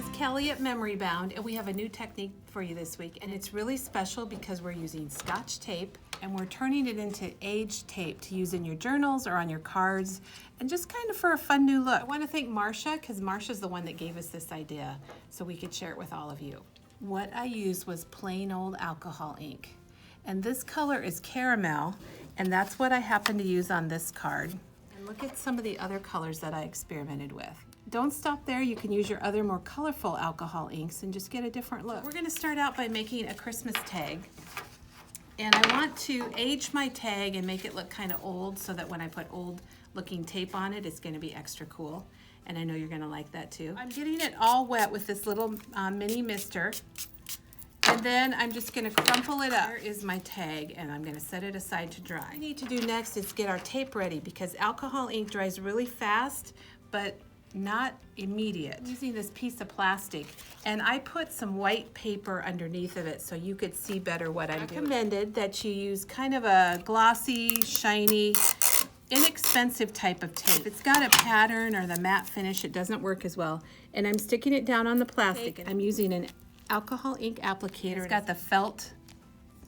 is Kelly at Memory Bound, and we have a new technique for you this week, and it's really special because we're using Scotch tape and we're turning it into aged tape to use in your journals or on your cards, and just kind of for a fun new look. I want to thank Marcia, because Marcia's the one that gave us this idea so we could share it with all of you. What I used was plain old alcohol ink, and this color is caramel, and that's what I happen to use on this card. And look at some of the other colors that I experimented with. Don't stop there. You can use your other more colorful alcohol inks and just get a different look. So we're going to start out by making a Christmas tag. And I want to age my tag and make it look kind of old so that when I put old looking tape on it, it's going to be extra cool. And I know you're going to like that too. I'm getting it all wet with this little mini mister. And then I'm just going to crumple it up. Here is my tag, and I'm going to set it aside to dry. What we need to do next is get our tape ready, because alcohol ink dries really fast, but not immediate. I'm using this piece of plastic, and I put some white paper underneath of it so you could see better what I'm doing. Recommended that you use kind of a glossy, shiny, inexpensive type of tape. If it's got a pattern or the matte finish, it doesn't work as well. And I'm sticking it down on the plastic, and I'm using an alcohol ink applicator. It's got the felt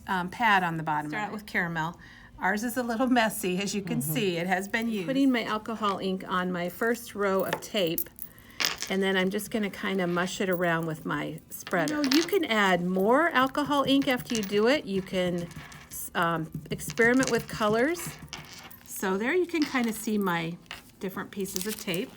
pad on the bottom. Start out with caramel. Ours is a little messy, as you can see. It has been used. Putting my alcohol ink on my first row of tape, and then I'm just going to kind of mush it around with my spreader. You can add more alcohol ink after you do it. You can experiment with colors. So there you can kind of see my different pieces of tape.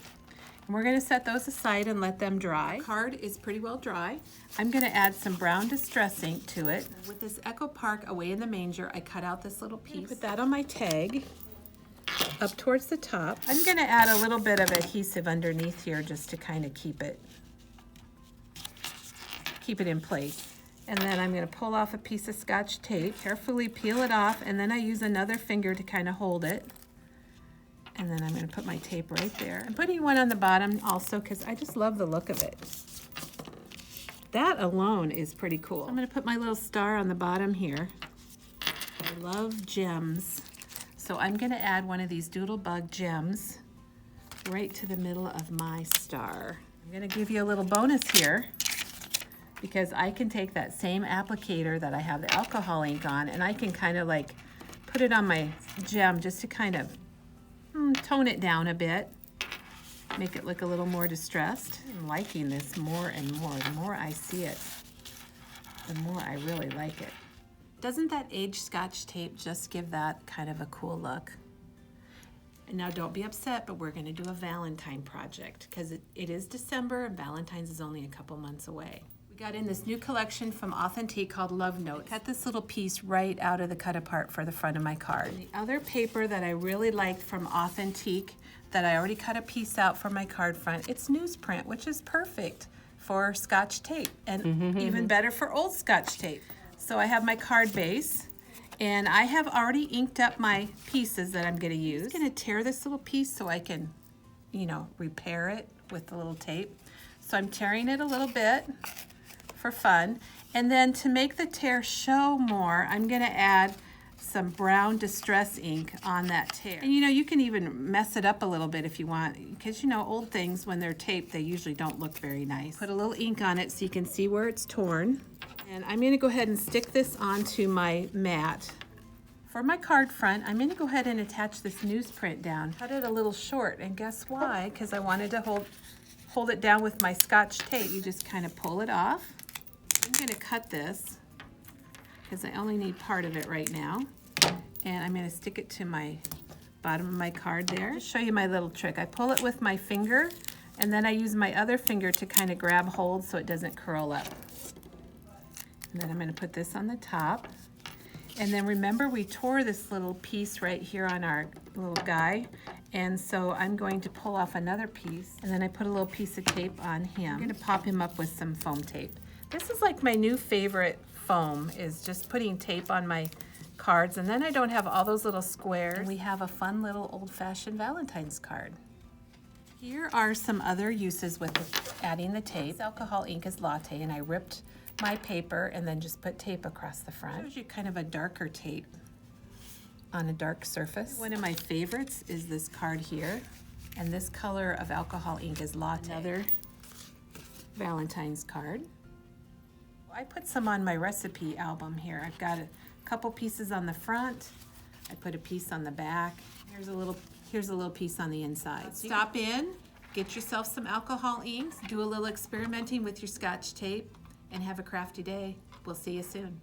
And we're going to set those aside and let them dry. The card is pretty well dry. I'm going to add some brown distress ink to it. With this Echo Park Away in the Manger, I cut out this little piece. Put that on my tag up towards the top. I'm going to add a little bit of adhesive underneath here just to kind of keep it in place. And then I'm going to pull off a piece of Scotch tape, carefully peel it off, and then I use another finger to kind of hold it. And then I'm going to put my tape right there. I'm putting one on the bottom also because I just love the look of it. That alone is pretty cool. I'm going to put my little star on the bottom here. I love gems. So I'm going to add one of these Doodlebug gems right to the middle of my star. I'm going to give you a little bonus here, because I can take that same applicator that I have the alcohol ink on, and I can kind of like put it on my gem just to kind of tone it down a bit, make it look a little more distressed. I'm liking this more and more. The more I see it, the more I really like it. Doesn't that aged Scotch tape just give that kind of a cool look? And now don't be upset, but we're going to do a Valentine project because it is December and Valentine's is only a couple months away. We got in this new collection from Authentique called Love Notes. I cut this little piece right out of the cut apart for the front of my card. And the other paper that I really liked from Authentique that I already cut a piece out for my card front, it's newsprint, which is perfect for Scotch tape and even better for old Scotch tape. So I have my card base, and I have already inked up my pieces that I'm going to use. I'm going to tear this little piece so I can, repair it with the little tape. So I'm tearing it a little bit for fun. And then to make the tear show more, I'm going to add some brown distress ink on that tear. And you can even mess it up a little bit if you want, because old things, when they're taped, they usually don't look very nice. Put a little ink on it so you can see where it's torn. And I'm going to go ahead and stick this onto my mat. For my card front, I'm going to go ahead and attach this newsprint down. Cut it a little short, and guess why? Because I wanted to hold it down with my Scotch tape. You just kind of pull it off. I'm going to cut this because I only need part of it right now. And I'm going to stick it to my bottom of my card there. Just show you my little trick. I pull it with my finger, and then I use my other finger to kind of grab hold so it doesn't curl up. And then I'm going to put this on the top. And then remember, we tore this little piece right here on our little guy. And so I'm going to pull off another piece, and then I put a little piece of tape on him. I'm going to pop him up with some foam tape. This is like my new favorite foam, is just putting tape on my cards, and then I don't have all those little squares. And we have a fun little old-fashioned Valentine's card. Here are some other uses with adding the tape. This alcohol ink is latte, and I ripped my paper and then just put tape across the front. It shows you kind of a darker tape on a dark surface. One of my favorites is this card here, and this color of alcohol ink is latte. Another Valentine's card. I put some on my recipe album here. I've got a couple pieces on the front. I put a piece on the back. Here's a little piece on the inside. Stop in, get yourself some alcohol inks, do a little experimenting with your Scotch tape, and have a crafty day. We'll see you soon.